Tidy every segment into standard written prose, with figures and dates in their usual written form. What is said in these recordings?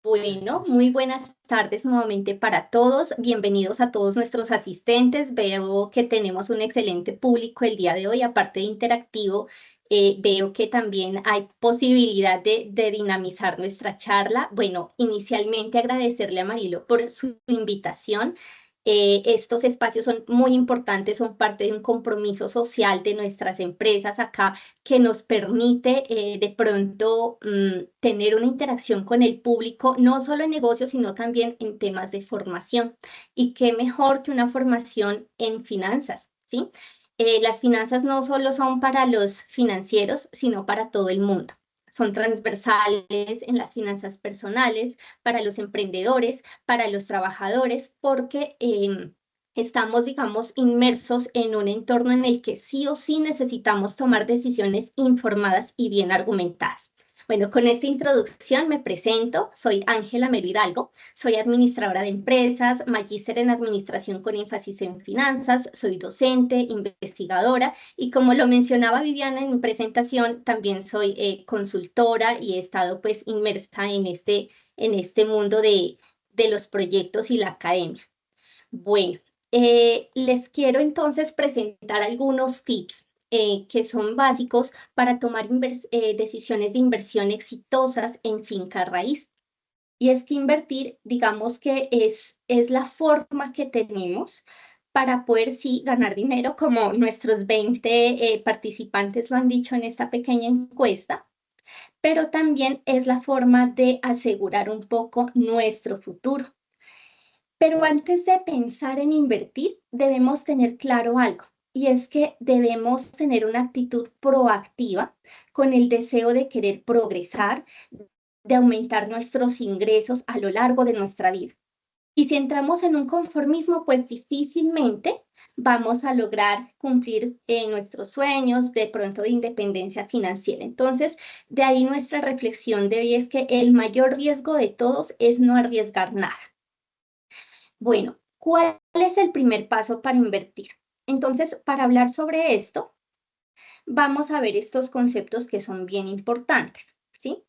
Bueno, muy buenas tardes nuevamente para todos. Bienvenidos a todos nuestros asistentes. Veo que tenemos un excelente público el día de hoy, aparte de interactivo. Veo que también hay posibilidad de dinamizar nuestra charla. Bueno, inicialmente agradecerle a Marilo por su invitación. Estos espacios son muy importantes, son parte de un compromiso social de nuestras empresas acá que nos permite de pronto tener una interacción con el público, no solo en negocios, sino también en temas de formación. Y qué mejor que una formación en finanzas, ¿sí? Las finanzas no solo son para los financieros, sino para todo el mundo. Son transversales en las finanzas personales, para los emprendedores, para los trabajadores, porque estamos, digamos, inmersos en un entorno en el que sí o sí necesitamos tomar decisiones informadas y bien argumentadas. Bueno, con esta introducción me presento. Soy Ángela Melo Hidalgo, soy administradora de empresas, magíster en administración con énfasis en finanzas, soy docente, investigadora y como lo mencionaba Viviana en mi presentación, también soy consultora y he estado pues inmersa en este mundo de los proyectos y la academia. Bueno, les quiero entonces presentar algunos tips que son básicos para tomar decisiones de inversión exitosas en finca raíz. Y es que invertir, digamos que es la forma que tenemos para poder sí ganar dinero, como nuestros 20 participantes lo han dicho en esta pequeña encuesta, pero también es la forma de asegurar un poco nuestro futuro. Pero antes de pensar en invertir, debemos tener claro algo, y es que debemos tener una actitud proactiva con el deseo de querer progresar, de aumentar nuestros ingresos a lo largo de nuestra vida. Y si entramos en un conformismo, pues difícilmente vamos a lograr cumplir nuestros sueños de pronto de independencia financiera. Entonces, de ahí nuestra reflexión de hoy es que el mayor riesgo de todos es no arriesgar nada. Bueno, ¿cuál es el primer paso para invertir? Entonces, para hablar sobre esto, vamos a ver estos conceptos que son bien importantes, ¿sí?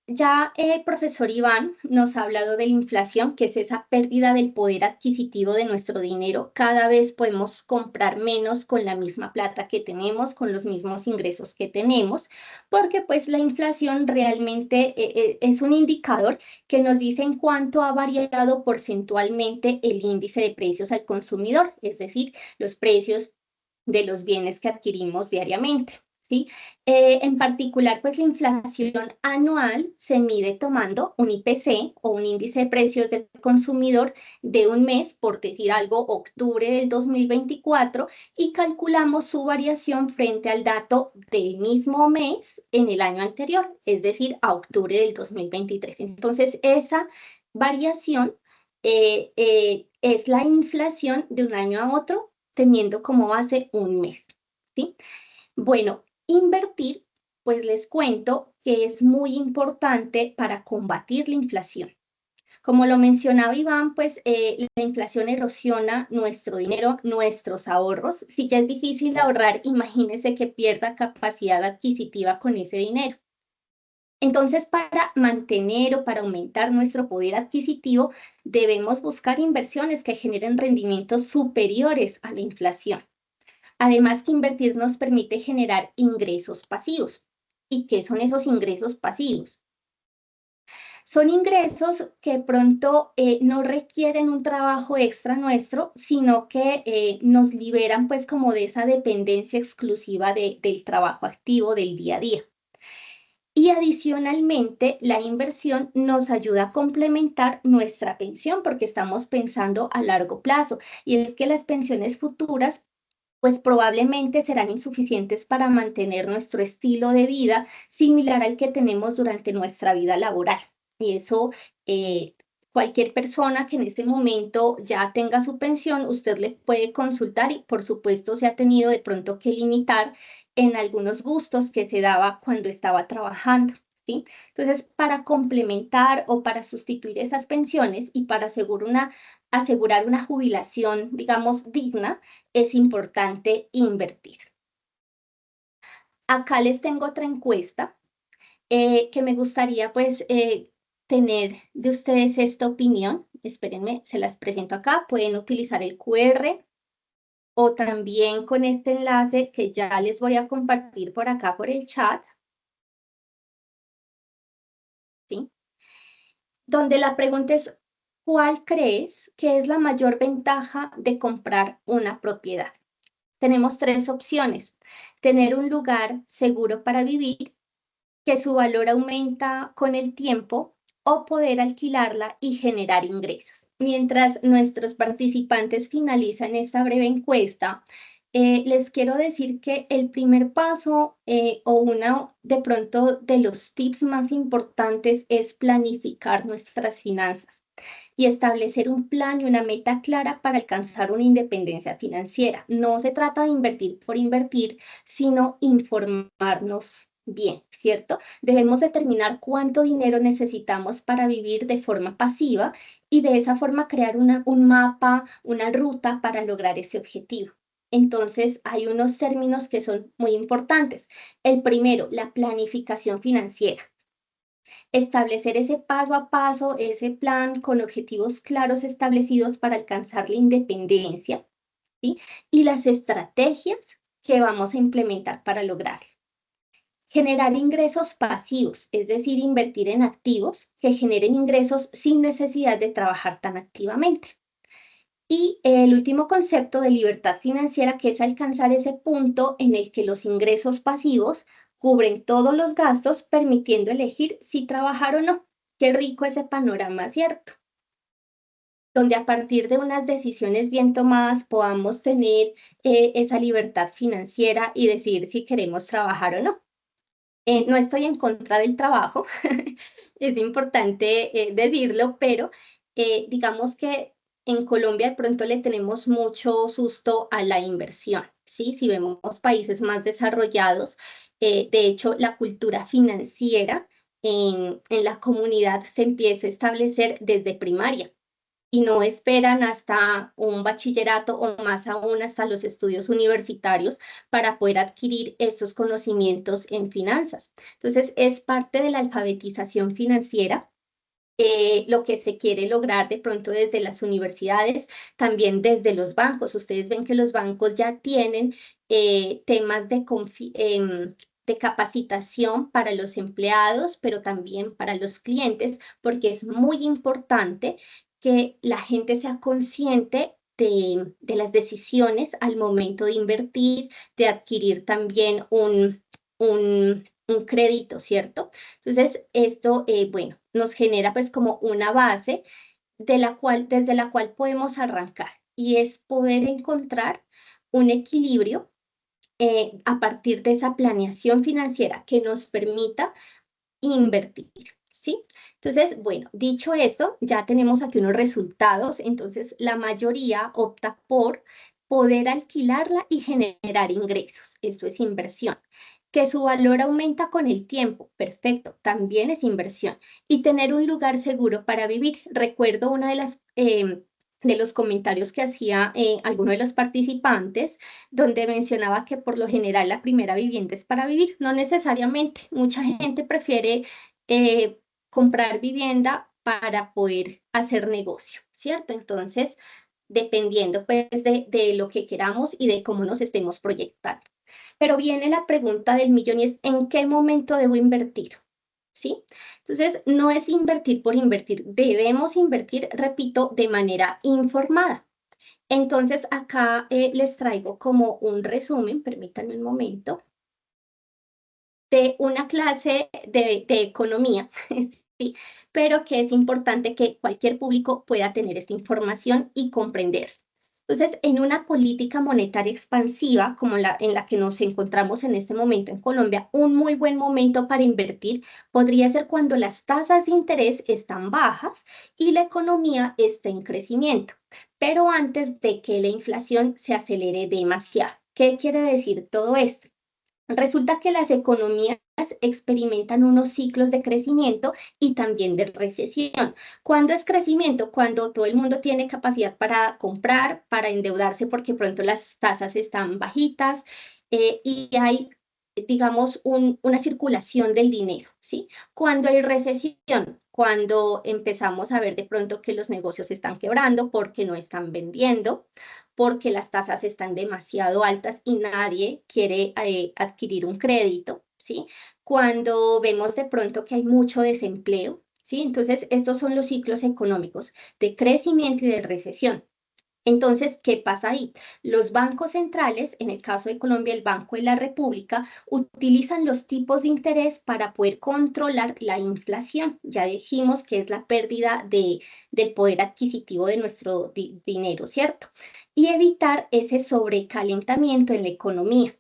Ya el profesor Iván nos ha hablado de la inflación, que es esa pérdida del poder adquisitivo de nuestro dinero. Cada vez podemos comprar menos con la misma plata que tenemos, con los mismos ingresos que tenemos, porque pues la inflación realmente es un indicador que nos dice en cuánto ha variado porcentualmente el índice de precios al consumidor, es decir, los precios de los bienes que adquirimos diariamente. ¿Sí? En particular, pues la inflación anual se mide tomando un IPC o un índice de precios del consumidor de un mes, por decir algo, octubre del 2024, y calculamos su variación frente al dato del mismo mes en el año anterior, es decir, a octubre del 2023. Entonces, esa variación es la inflación de un año a otro, teniendo como base un mes. ¿Sí? Bueno, invertir, pues les cuento que es muy importante para combatir la inflación. Como lo mencionaba Iván, pues la inflación erosiona nuestro dinero, nuestros ahorros. Si ya es difícil ahorrar, imagínese que pierda capacidad adquisitiva con ese dinero. Entonces, para mantener o para aumentar nuestro poder adquisitivo, debemos buscar inversiones que generen rendimientos superiores a la inflación. Además que invertir nos permite generar ingresos pasivos. ¿Y qué son esos ingresos pasivos? Son ingresos que pronto no requieren un trabajo extra nuestro, sino que nos liberan pues como de esa dependencia exclusiva del trabajo activo del día a día. Y adicionalmente, la inversión nos ayuda a complementar nuestra pensión porque estamos pensando a largo plazo. Y es que las pensiones futuras pues probablemente serán insuficientes para mantener nuestro estilo de vida similar al que tenemos durante nuestra vida laboral. Y eso, eh, cualquier persona que en este momento ya tenga su pensión, usted le puede consultar y por supuesto se ha tenido de pronto que limitar en algunos gustos que se daba cuando estaba trabajando. ¿Sí? Entonces, para complementar o para sustituir esas pensiones y para asegurar una jubilación, digamos, digna, es importante invertir. Acá les tengo otra encuesta que me gustaría pues tener de ustedes esta opinión. Espérenme, se las presento acá. Pueden utilizar el QR o también con este enlace que ya les voy a compartir por acá por el chat, ¿sí? Donde la pregunta es, ¿cuál crees que es la mayor ventaja de comprar una propiedad? Tenemos tres opciones. Tener un lugar seguro para vivir, que su valor aumenta con el tiempo, o poder alquilarla y generar ingresos. Mientras nuestros participantes finalizan esta breve encuesta, les quiero decir que el primer paso o uno de pronto de los tips más importantes es planificar nuestras finanzas y establecer un plan y una meta clara para alcanzar una independencia financiera. No se trata de invertir por invertir, sino informarnos bien, ¿cierto? Debemos determinar cuánto dinero necesitamos para vivir de forma pasiva y de esa forma crear un mapa, una ruta para lograr ese objetivo. Entonces, hay unos términos que son muy importantes. El primero, la planificación financiera. Establecer ese paso a paso, ese plan con objetivos claros establecidos para alcanzar la independencia, ¿sí? Y las estrategias que vamos a implementar para lograrlo. Generar ingresos pasivos, es decir, invertir en activos que generen ingresos sin necesidad de trabajar tan activamente. Y el último concepto de libertad financiera, que es alcanzar ese punto en el que los ingresos pasivos cubren todos los gastos, permitiendo elegir si trabajar o no. Qué rico ese panorama, ¿cierto? Donde a partir de unas decisiones bien tomadas podamos tener esa libertad financiera y decidir si queremos trabajar o no. No estoy en contra del trabajo, es importante decirlo, pero digamos que en Colombia de pronto le tenemos mucho susto a la inversión, ¿sí? Si vemos países más desarrollados, de hecho, la cultura financiera en la comunidad se empieza a establecer desde primaria y no esperan hasta un bachillerato o más aún hasta los estudios universitarios para poder adquirir estos conocimientos en finanzas. Entonces, es parte de la alfabetización financiera. Lo que se quiere lograr de pronto desde las universidades, también desde los bancos. Ustedes ven que los bancos ya tienen temas de capacitación para los empleados, pero también para los clientes, porque es muy importante que la gente sea consciente de las decisiones al momento de invertir, de adquirir también un crédito, ¿cierto? Entonces, esto, bueno, nos genera pues como una base desde la cual podemos arrancar y es poder encontrar un equilibrio a partir de esa planeación financiera que nos permita invertir, ¿sí? Entonces, bueno, dicho esto, ya tenemos aquí unos resultados, entonces la mayoría opta por poder alquilarla y generar ingresos, esto es inversión. Que su valor aumenta con el tiempo, perfecto, también es inversión. Y tener un lugar seguro para vivir. Recuerdo una de los comentarios que hacía alguno de los participantes, donde mencionaba que por lo general la primera vivienda es para vivir, no necesariamente. Mucha gente prefiere comprar vivienda para poder hacer negocio, ¿cierto? Entonces, dependiendo pues de lo que queramos y de cómo nos estemos proyectando. Pero viene la pregunta del millón y es, ¿en qué momento debo invertir? ¿Sí? Entonces, no es invertir por invertir, debemos invertir, repito, de manera informada. Entonces, acá les traigo como un resumen, permítanme un momento, de una clase de economía, ¿sí? Pero que es importante que cualquier público pueda tener esta información y comprender. Entonces, en una política monetaria expansiva como en la que nos encontramos en este momento en Colombia, un muy buen momento para invertir podría ser cuando las tasas de interés están bajas y la economía está en crecimiento, pero antes de que la inflación se acelere demasiado. ¿Qué quiere decir todo esto? Resulta que las economías experimentan unos ciclos de crecimiento y también de recesión. ¿Cuándo es crecimiento? Cuando todo el mundo tiene capacidad para comprar, para endeudarse porque pronto las tasas están bajitas y hay, digamos, una circulación del dinero, ¿sí? Cuando hay recesión, cuando empezamos a ver de pronto que los negocios están quebrando porque no están vendiendo, porque las tasas están demasiado altas y nadie quiere adquirir un crédito, ¿sí? Cuando vemos de pronto que hay mucho desempleo, ¿sí? Entonces, estos son los ciclos económicos de crecimiento y de recesión. Entonces, ¿qué pasa ahí? Los bancos centrales, en el caso de Colombia, el Banco de la República, utilizan los tipos de interés para poder controlar la inflación. Ya dijimos que es la pérdida del poder adquisitivo de nuestro dinero, ¿cierto? Y evitar ese sobrecalentamiento en la economía.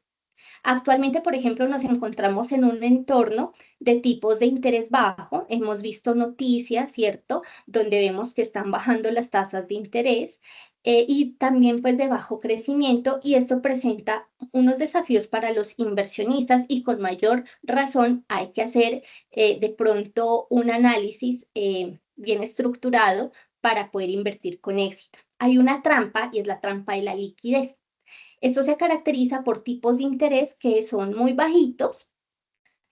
Actualmente, por ejemplo, nos encontramos en un entorno de tipos de interés bajo. Hemos visto noticias, ¿cierto?, donde vemos que están bajando las tasas de interés y también pues de bajo crecimiento, y esto presenta unos desafíos para los inversionistas y con mayor razón hay que hacer de pronto un análisis bien estructurado para poder invertir con éxito. Hay una trampa y es la trampa de la liquidez. Esto se caracteriza por tipos de interés que son muy bajitos,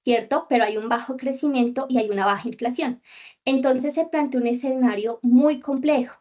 ¿cierto? Pero hay un bajo crecimiento y hay una baja inflación. Entonces se plantea un escenario muy complejo.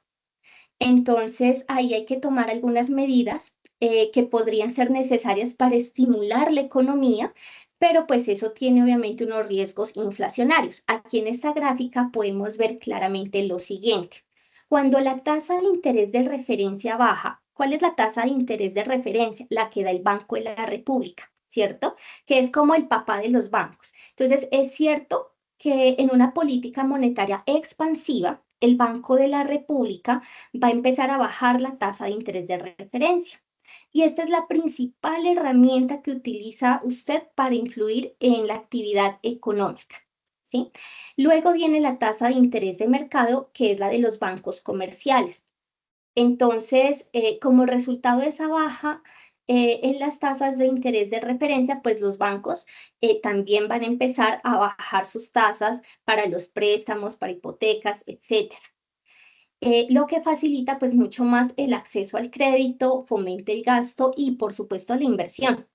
Entonces ahí hay que tomar algunas medidas que podrían ser necesarias para estimular la economía, pero pues eso tiene obviamente unos riesgos inflacionarios. Aquí en esta gráfica podemos ver claramente lo siguiente. Cuando la tasa de interés de referencia baja, ¿cuál es la tasa de interés de referencia? La que da el Banco de la República, ¿cierto? Que es como el papá de los bancos. Entonces, es cierto que en una política monetaria expansiva, el Banco de la República va a empezar a bajar la tasa de interés de referencia. Y esta es la principal herramienta que utiliza usted para influir en la actividad económica, ¿sí? Luego viene la tasa de interés de mercado, que es la de los bancos comerciales. Entonces, como resultado de esa baja en las tasas de interés de referencia, pues los bancos también van a empezar a bajar sus tasas para los préstamos, para hipotecas, etcétera. Lo que facilita pues mucho más el acceso al crédito, fomenta el gasto y por supuesto la inversión.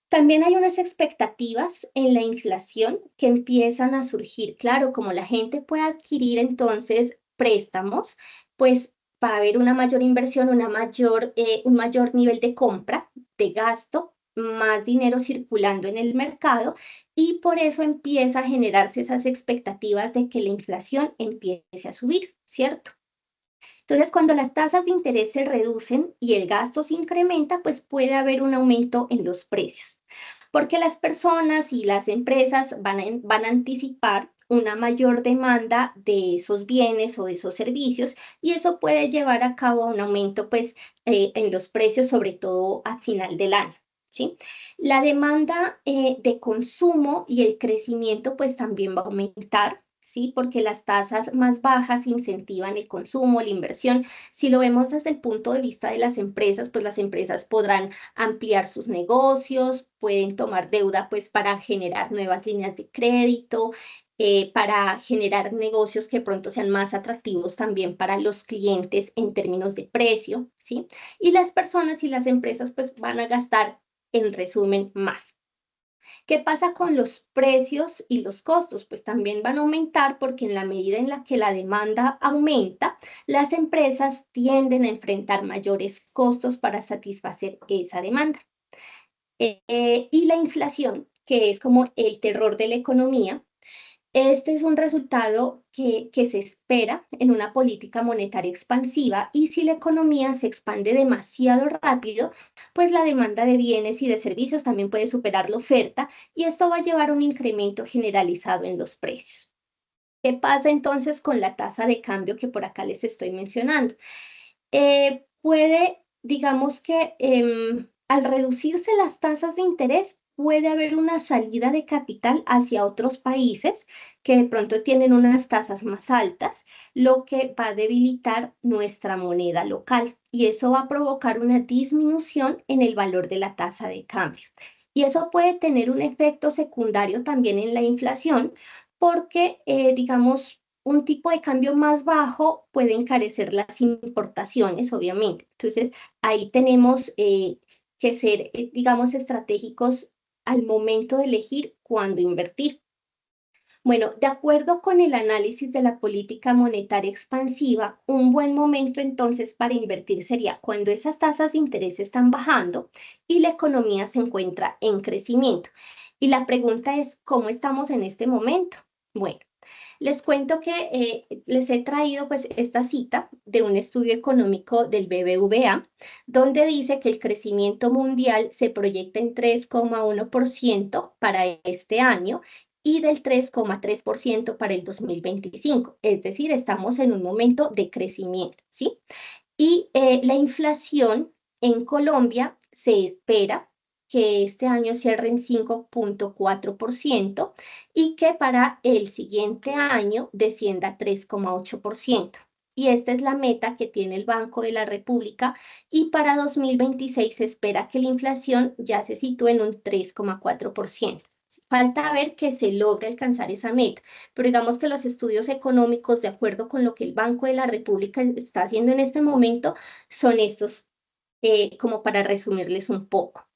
También hay unas expectativas en la inflación que empiezan a surgir. Claro, como la gente puede adquirir entonces préstamos, pues va a haber una mayor inversión, un mayor nivel de compra, de gasto, más dinero circulando en el mercado, y por eso empieza a generarse esas expectativas de que la inflación empiece a subir, ¿cierto? Entonces, cuando las tasas de interés se reducen y el gasto se incrementa, pues puede haber un aumento en los precios, porque las personas y las empresas van a anticipar una mayor demanda de esos bienes o de esos servicios, y eso puede llevar a cabo un aumento pues, en los precios, sobre todo a final del año, ¿sí? La demanda de consumo y el crecimiento pues también va a aumentar, ¿sí? Porque las tasas más bajas incentivan el consumo, la inversión. Si lo vemos desde el punto de vista de las empresas, pues las empresas podrán ampliar sus negocios, pueden tomar deuda pues para generar nuevas líneas de crédito, para generar negocios que pronto sean más atractivos también para los clientes en términos de precio, ¿sí? Y las personas y las empresas pues van a gastar, en resumen, más. ¿Qué pasa con los precios y los costos? Pues también van a aumentar porque en la medida en la que la demanda aumenta, las empresas tienden a enfrentar mayores costos para satisfacer esa demanda. Y la inflación, que es como el terror de la economía, este es un resultado que se espera en una política monetaria expansiva, y si la economía se expande demasiado rápido, pues la demanda de bienes y de servicios también puede superar la oferta, y esto va a llevar a un incremento generalizado en los precios. ¿Qué pasa entonces con la tasa de cambio que por acá les estoy mencionando? Digamos que al reducirse las tasas de interés, puede haber una salida de capital hacia otros países que de pronto tienen unas tasas más altas, lo que va a debilitar nuestra moneda local, y eso va a provocar una disminución en el valor de la tasa de cambio. Y eso puede tener un efecto secundario también en la inflación, porque, digamos, un tipo de cambio más bajo puede encarecer las importaciones, obviamente. Entonces, ahí tenemos que ser, digamos, estratégicos al momento de elegir cuándo invertir. Bueno, de acuerdo con el análisis de la política monetaria expansiva, un buen momento entonces para invertir sería cuando esas tasas de interés están bajando y la economía se encuentra en crecimiento. Y la pregunta es, ¿cómo estamos en este momento? Bueno, les cuento que les he traído pues esta cita de un estudio económico del BBVA, donde dice que el crecimiento mundial se proyecta en 3,1% para este año y del 3,3% para el 2025. Es decir, estamos en un momento de crecimiento, ¿sí? Y la inflación en Colombia se espera que este año cierre en 5,4% y que para el siguiente año descienda a 3,8%. Y esta es la meta que tiene el Banco de la República y para 2026 se espera que la inflación ya se sitúe en un 3,4%. Falta ver que se logre alcanzar esa meta, pero digamos que los estudios económicos, de acuerdo con lo que el Banco de la República está haciendo en este momento, son estos, como para resumirles un poco.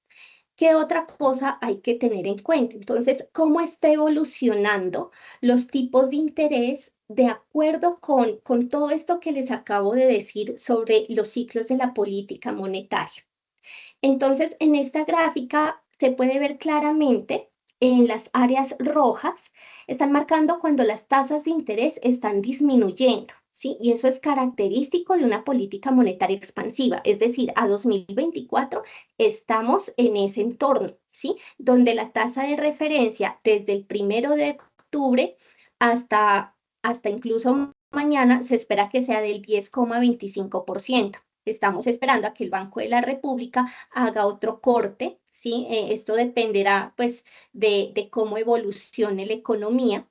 ¿Qué otra cosa hay que tener en cuenta? Entonces, ¿cómo está evolucionando los tipos de interés de acuerdo con todo esto que les acabo de decir sobre los ciclos de la política monetaria? Entonces, en esta gráfica se puede ver claramente en las áreas rojas, están marcando cuando las tasas de interés están disminuyendo, ¿sí? Y eso es característico de una política monetaria expansiva, es decir, a 2024 estamos en ese entorno, ¿sí? Donde la tasa de referencia desde el 1 de octubre hasta incluso mañana se espera que sea del 10,25%. Estamos esperando a que el Banco de la República haga otro corte, ¿sí? Esto dependerá, pues, de cómo evolucione la economía,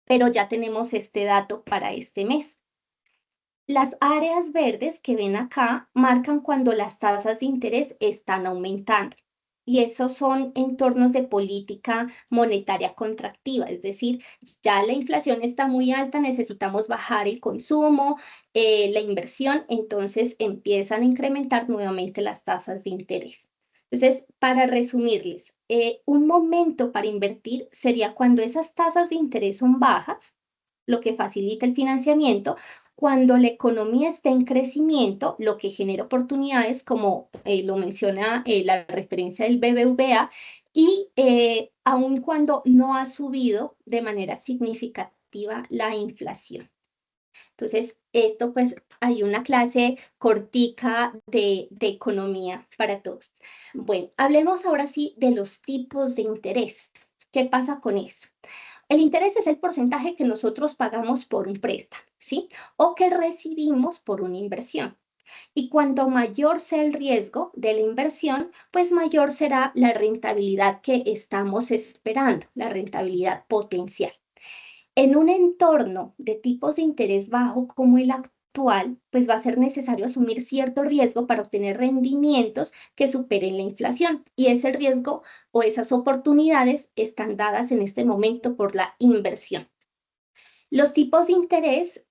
pero ya tenemos este dato para este mes. Las áreas verdes que ven acá marcan cuando las tasas de interés están aumentando. Y esos son entornos de política monetaria contractiva, es decir, ya la inflación está muy alta, necesitamos bajar el consumo, la inversión, entonces empiezan a incrementar nuevamente las tasas de interés. Entonces, para resumirles, un momento para invertir sería cuando esas tasas de interés son bajas, lo que facilita el financiamiento, cuando la economía está en crecimiento, lo que genera oportunidades, como lo menciona la referencia del BBVA, y aun cuando no ha subido de manera significativa la inflación. Entonces, esto pues hay una clase cortica de economía para todos. Bueno, hablemos ahora sí de los tipos de interés. ¿Qué pasa con eso? El interés es el porcentaje que nosotros pagamos por un préstamo, ¿sí? O que recibimos por una inversión. Y cuanto mayor sea el riesgo de la inversión, pues mayor será la rentabilidad que estamos esperando, la rentabilidad potencial. En un entorno de tipos de interés bajo como el actual, pues va a ser necesario asumir cierto riesgo para obtener rendimientos que superen la inflación. Y ese riesgo o esas oportunidades están dadas en este momento por la inversión. Los tipos de interés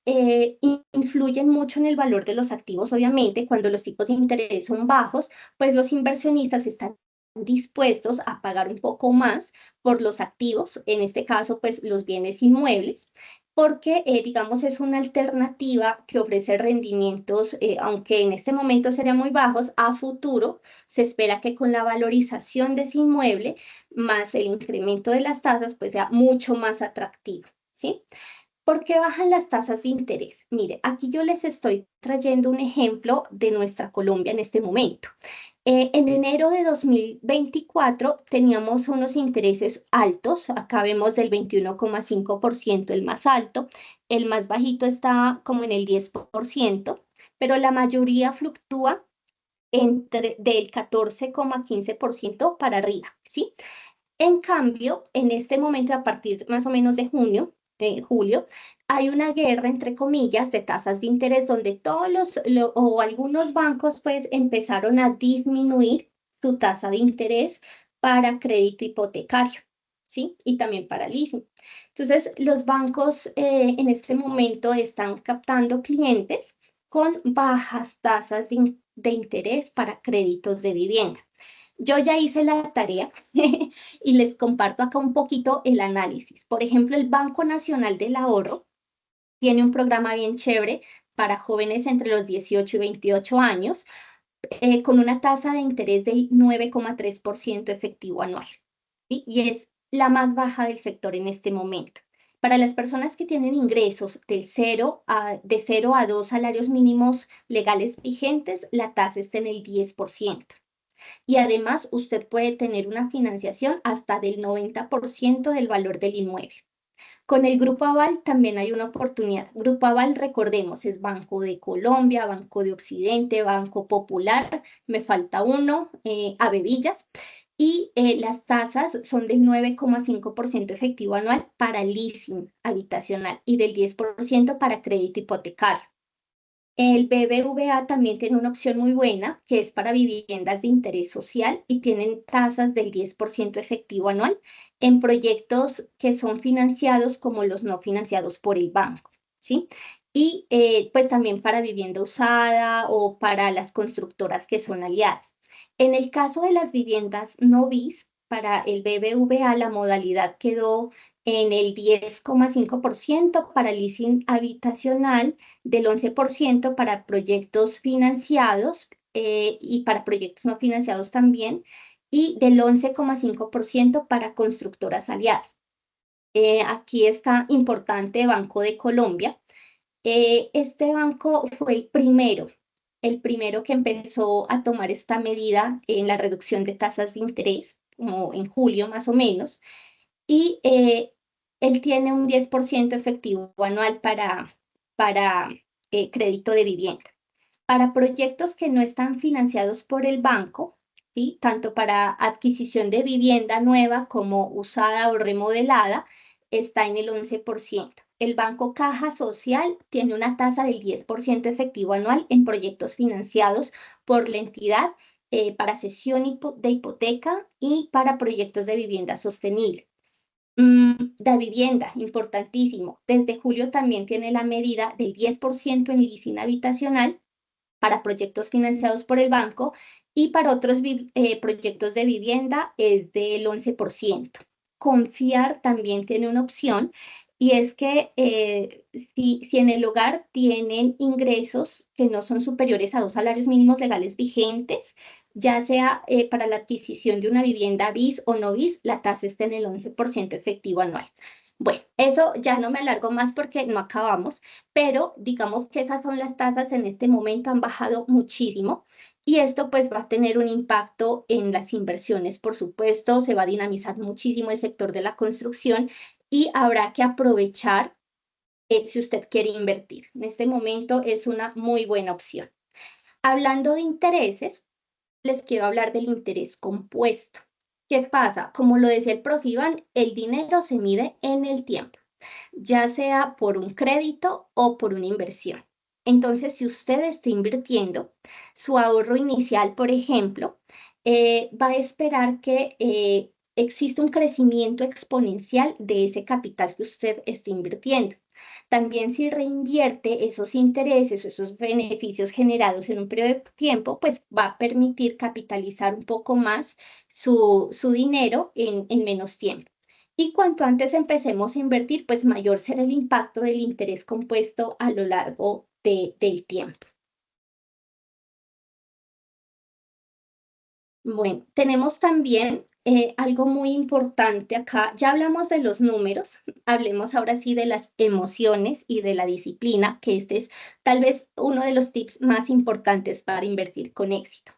influyen mucho en el valor de los activos, obviamente. Cuando los tipos de interés son bajos, pues los inversionistas están dispuestos a pagar un poco más por los activos, en este caso, pues los bienes inmuebles, porque, digamos, es una alternativa que ofrece rendimientos, aunque en este momento serían muy bajos, a futuro se espera que con la valorización de ese inmueble, más el incremento de las tasas, pues sea mucho más atractivo, ¿sí? ¿Por qué bajan las tasas de interés? Mire, aquí yo les estoy trayendo un ejemplo de nuestra Colombia en este momento. En enero de 2024 teníamos unos intereses altos, acá vemos del 21,5% el más alto, el más bajito está como en el 10%, pero la mayoría fluctúa del 14,15% para arriba, ¿sí? En cambio, en este momento, a partir más o menos de junio, de julio, hay una guerra, entre comillas, de tasas de interés donde o algunos bancos pues empezaron a disminuir su tasa de interés para crédito hipotecario, ¿sí? Y también para leasing. Entonces, los bancos en este momento están captando clientes con bajas tasas de interés para créditos de vivienda. Yo ya hice la tarea y les comparto acá un poquito el análisis. Por ejemplo, el Banco Nacional del Ahorro tiene un programa bien chévere para jóvenes entre los 18 y 28 años, con una tasa de interés del 9,3% efectivo anual, ¿sí? Y es la más baja del sector en este momento. Para las personas que tienen ingresos de 0 a 2 salarios mínimos legales vigentes, la tasa está en el 10%. Y además, usted puede tener una financiación hasta del 90% del valor del inmueble. Con el Grupo Aval también hay una oportunidad. Grupo Aval, recordemos, es Banco de Colombia, Banco de Occidente, Banco Popular, me falta uno, Avevillas, y las tasas son del 9,5% efectivo anual para leasing habitacional y del 10% para crédito hipotecario. El BBVA también tiene una opción muy buena, que es para viviendas de interés social y tienen tasas del 10% efectivo anual en proyectos que son financiados como los no financiados por el banco, ¿sí? Y pues también para vivienda usada o para las constructoras que son aliadas. En el caso de las viviendas no BIS, para el BBVA la modalidad quedó en el 10,5% para leasing habitacional, del 11% para proyectos financiados y para proyectos no financiados también, y del 11,5% para constructoras aliadas. Aquí está importante Banco de Colombia. Este banco fue el primero que empezó a tomar esta medida en la reducción de tasas de interés, como en julio más o menos, y él tiene un 10% efectivo anual para crédito de vivienda. Para proyectos que no están financiados por el banco, ¿sí? Tanto para adquisición de vivienda nueva como usada o remodelada, está en el 11%. El Banco Caja Social tiene una tasa del 10% efectivo anual en proyectos financiados por la entidad para cesión de hipoteca y para proyectos de vivienda sostenible. La vivienda, importantísimo. Desde julio también tiene la medida del 10% en leasing habitacional para proyectos financiados por el banco y para otros proyectos de vivienda es del 11%. Confiar también tiene una opción y es que si en el hogar tienen ingresos que no son superiores a 2 salarios mínimos legales vigentes, ya sea para la adquisición de una vivienda BIS o no BIS, la tasa está en el 11% efectivo anual. Bueno, eso ya no me alargo más porque no acabamos, pero digamos que esas son las tasas en este momento, han bajado muchísimo y esto pues va a tener un impacto en las inversiones, por supuesto, se va a dinamizar muchísimo el sector de la construcción y habrá que aprovechar si usted quiere invertir. En este momento es una muy buena opción. Hablando de intereses, les quiero hablar del interés compuesto. ¿Qué pasa? Como lo decía el profe Iván, el dinero se mide en el tiempo, ya sea por un crédito o por una inversión. Entonces, si usted está invirtiendo, su ahorro inicial, por ejemplo, va a esperar que exista un crecimiento exponencial de ese capital que usted está invirtiendo. También si reinvierte esos intereses o esos beneficios generados en un periodo de tiempo, pues va a permitir capitalizar un poco más su dinero en menos tiempo. Y cuanto antes empecemos a invertir, pues mayor será el impacto del interés compuesto a lo largo del tiempo. Bueno, tenemos también algo muy importante acá. Ya hablamos de los números, hablemos ahora sí de las emociones y de la disciplina, que este es tal vez uno de los tips más importantes para invertir con éxito.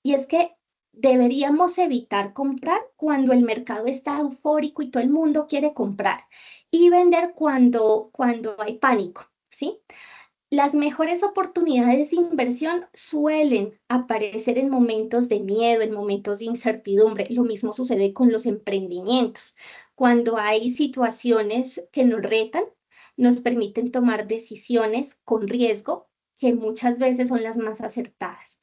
Y es que deberíamos evitar comprar cuando el mercado está eufórico y todo el mundo quiere comprar y vender cuando hay pánico, ¿sí? Las mejores oportunidades de inversión suelen aparecer en momentos de miedo, en momentos de incertidumbre. Lo mismo sucede con los emprendimientos. Cuando hay situaciones que nos retan, nos permiten tomar decisiones con riesgo que muchas veces son las más acertadas,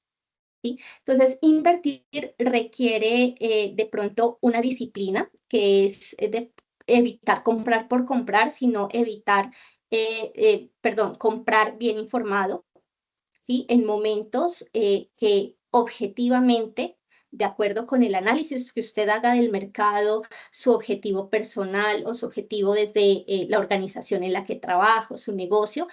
¿sí? Entonces, invertir requiere de pronto una disciplina que es de evitar comprar por comprar, sino comprar bien informado, ¿sí? En momentos que objetivamente de acuerdo con el análisis que usted haga del mercado, su objetivo personal o su objetivo desde la organización en la que trabaja, su negocio,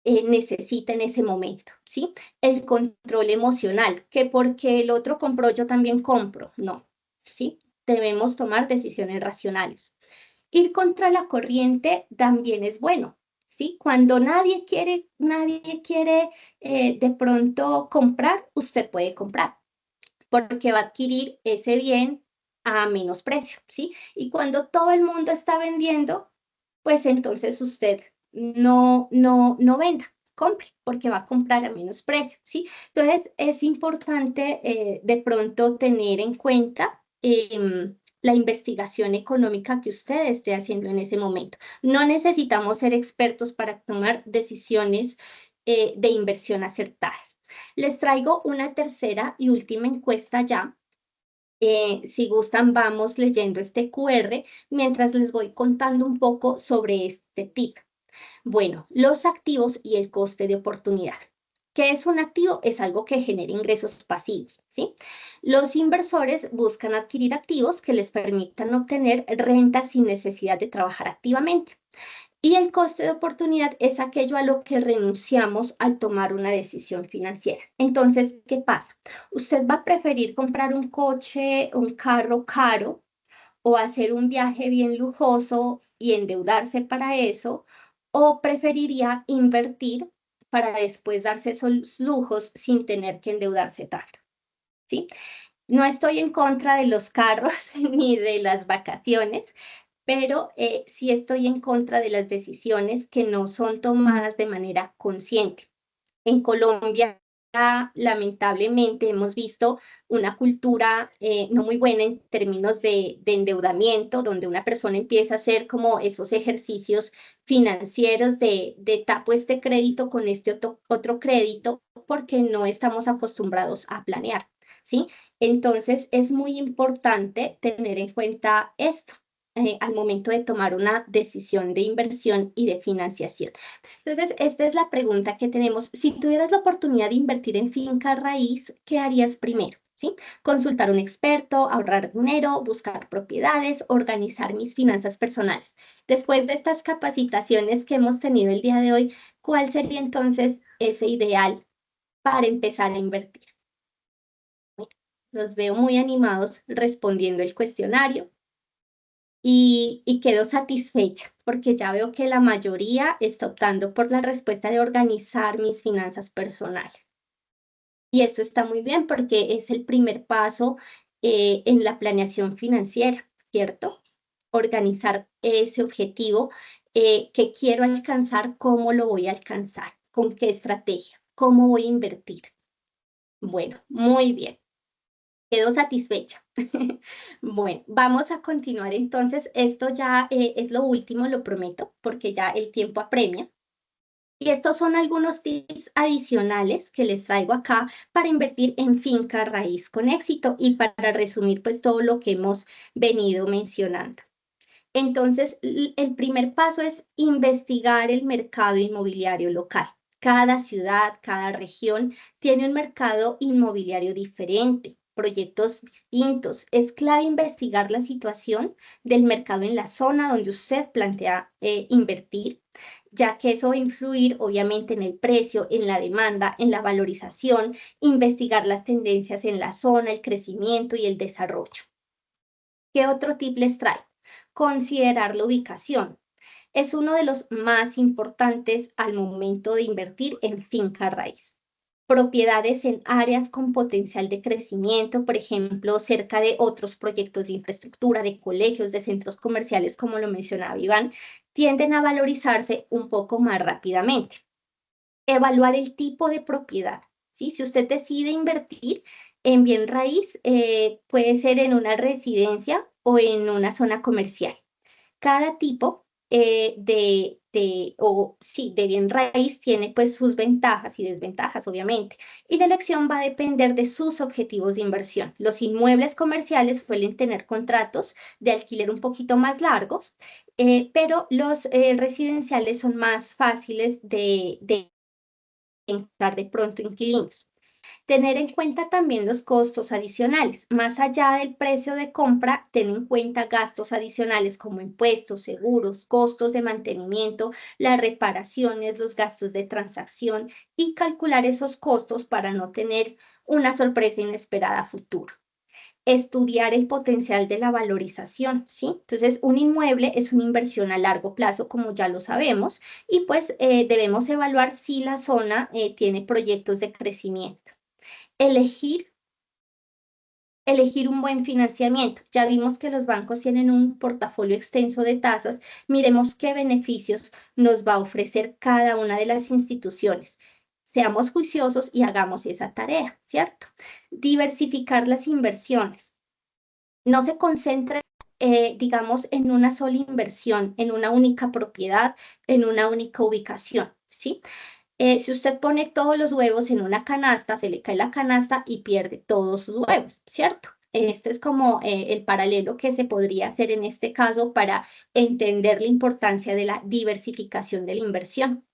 necesita en ese momento, ¿sí? El control emocional, que porque el otro compró, yo también compro, no, ¿sí? Debemos tomar decisiones racionales. Ir contra la corriente también es bueno, ¿sí? Cuando nadie quiere de pronto comprar, usted puede comprar, porque va a adquirir ese bien a menos precio, ¿sí? Y cuando todo el mundo está vendiendo, pues entonces usted no venda, compre, porque va a comprar a menos precio, ¿sí? Entonces es importante de pronto tener en cuenta la investigación económica que usted esté haciendo en ese momento. No necesitamos ser expertos para tomar decisiones de inversión acertadas. Les traigo una tercera y última encuesta ya. Si gustan, vamos leyendo este QR mientras les voy contando un poco sobre este tip. Bueno, los activos y el coste de oportunidad. ¿Qué es un activo? Es algo que genera ingresos pasivos, ¿sí? Los inversores buscan adquirir activos que les permitan obtener renta sin necesidad de trabajar activamente. Y el coste de oportunidad es aquello a lo que renunciamos al tomar una decisión financiera. Entonces, ¿qué pasa? Usted va a preferir comprar un coche, un carro caro o hacer un viaje bien lujoso y endeudarse para eso, o preferiría invertir para después darse esos lujos sin tener que endeudarse tanto, ¿sí? No estoy en contra de los carros ni de las vacaciones, pero sí estoy en contra de las decisiones que no son tomadas de manera consciente. En Colombia, lamentablemente, hemos visto una cultura no muy buena en términos de endeudamiento, donde una persona empieza a hacer como esos ejercicios financieros de tapo este crédito con este otro crédito, porque no estamos acostumbrados a planear, ¿sí? Entonces, es muy importante tener en cuenta esto al momento de tomar una decisión de inversión y de financiación. Entonces, esta es la pregunta que tenemos. Si tuvieras la oportunidad de invertir en finca raíz, ¿qué harías primero? ¿Sí? Consultar a un experto, ahorrar dinero, buscar propiedades, organizar mis finanzas personales. Después de estas capacitaciones que hemos tenido el día de hoy, ¿cuál sería entonces ese ideal para empezar a invertir? Bueno, los veo muy animados respondiendo el cuestionario y quedo satisfecha porque ya veo que la mayoría está optando por la respuesta de organizar mis finanzas personales. Y eso está muy bien porque es el primer paso en la planeación financiera, ¿cierto? Organizar ese objetivo que quiero alcanzar, cómo lo voy a alcanzar, con qué estrategia, cómo voy a invertir. Bueno, muy bien. Quedo satisfecha. Bueno, vamos a continuar entonces. Esto ya es lo último, lo prometo, porque ya el tiempo apremia. Y estos son algunos tips adicionales que les traigo acá para invertir en finca raíz con éxito y para resumir pues todo lo que hemos venido mencionando. Entonces, el primer paso es investigar el mercado inmobiliario local. Cada ciudad, cada región tiene un mercado inmobiliario diferente, proyectos distintos. Es clave investigar la situación del mercado en la zona donde usted plantea invertir, ya que eso va a influir obviamente en el precio, en la demanda, en la valorización, investigar las tendencias en la zona, el crecimiento y el desarrollo. ¿Qué otro tip les traigo? Considerar la ubicación. Es uno de los más importantes al momento de invertir en finca raíz. Propiedades en áreas con potencial de crecimiento, por ejemplo, cerca de otros proyectos de infraestructura, de colegios, de centros comerciales, como lo mencionaba Iván, tienden a valorizarse un poco más rápidamente. Evaluar el tipo de propiedad, ¿sí? Si usted decide invertir en bien raíz, puede ser en una residencia o en una zona comercial. Cada tipo de bien raíz tiene pues sus ventajas y desventajas, obviamente, y la elección va a depender de sus objetivos de inversión. Los inmuebles comerciales suelen tener contratos de alquiler un poquito más largos, pero los residenciales son más fáciles de encontrar de pronto inquilinos. Tener en cuenta también los costos adicionales. Más allá del precio de compra, ten en cuenta gastos adicionales como impuestos, seguros, costos de mantenimiento, las reparaciones, los gastos de transacción y calcular esos costos para no tener una sorpresa inesperada a futuro. Estudiar el potencial de la valorización, ¿sí? Entonces, un inmueble es una inversión a largo plazo, como ya lo sabemos, y pues debemos evaluar si la zona tiene proyectos de crecimiento. Elegir, elegir un buen financiamiento. Ya vimos que los bancos tienen un portafolio extenso de tasas. Miremos qué beneficios nos va a ofrecer cada una de las instituciones. Seamos juiciosos y hagamos esa tarea, ¿cierto? Diversificar las inversiones. No se concentre, digamos, en una sola inversión, en una única propiedad, en una única ubicación, ¿sí? Si usted pone todos los huevos en una canasta, se le cae la canasta y pierde todos sus huevos, ¿cierto? Este es como el paralelo que se podría hacer en este caso para entender la importancia de la diversificación de la inversión.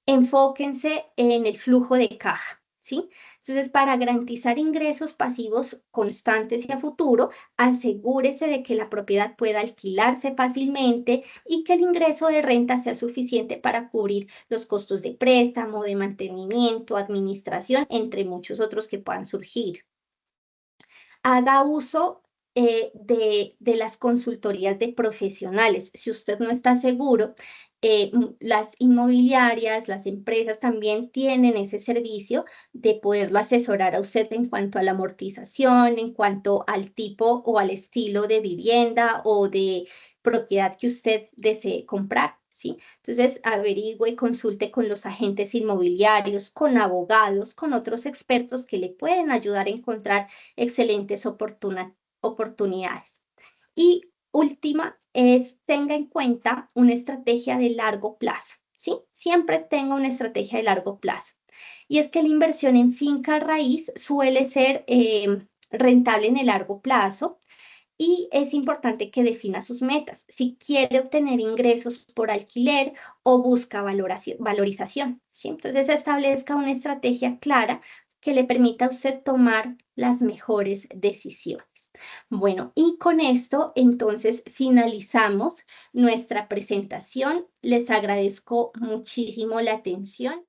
Enfóquense en el flujo de caja, ¿sí? Entonces, para garantizar ingresos pasivos constantes y a futuro, asegúrese de que la propiedad pueda alquilarse fácilmente y que el ingreso de renta sea suficiente para cubrir los costos de préstamo, de mantenimiento, administración, entre muchos otros que puedan surgir. Haga uso de las consultorías de profesionales. Si usted no está seguro, las inmobiliarias, las empresas también tienen ese servicio de poderlo asesorar a usted en cuanto a la amortización, en cuanto al tipo o al estilo de vivienda o de propiedad que usted desee comprar, ¿sí? Entonces, averigüe y consulte con los agentes inmobiliarios, con abogados, con otros expertos que le pueden ayudar a encontrar excelentes oportunidades. Y última es, tenga en cuenta una estrategia de largo plazo, ¿sí? Siempre tenga una estrategia de largo plazo. Y es que la inversión en finca raíz suele ser rentable en el largo plazo y es importante que defina sus metas, si quiere obtener ingresos por alquiler o busca valorización, ¿sí? Entonces establezca una estrategia clara que le permita a usted tomar las mejores decisiones. Bueno, y con esto entonces finalizamos nuestra presentación. Les agradezco muchísimo la atención.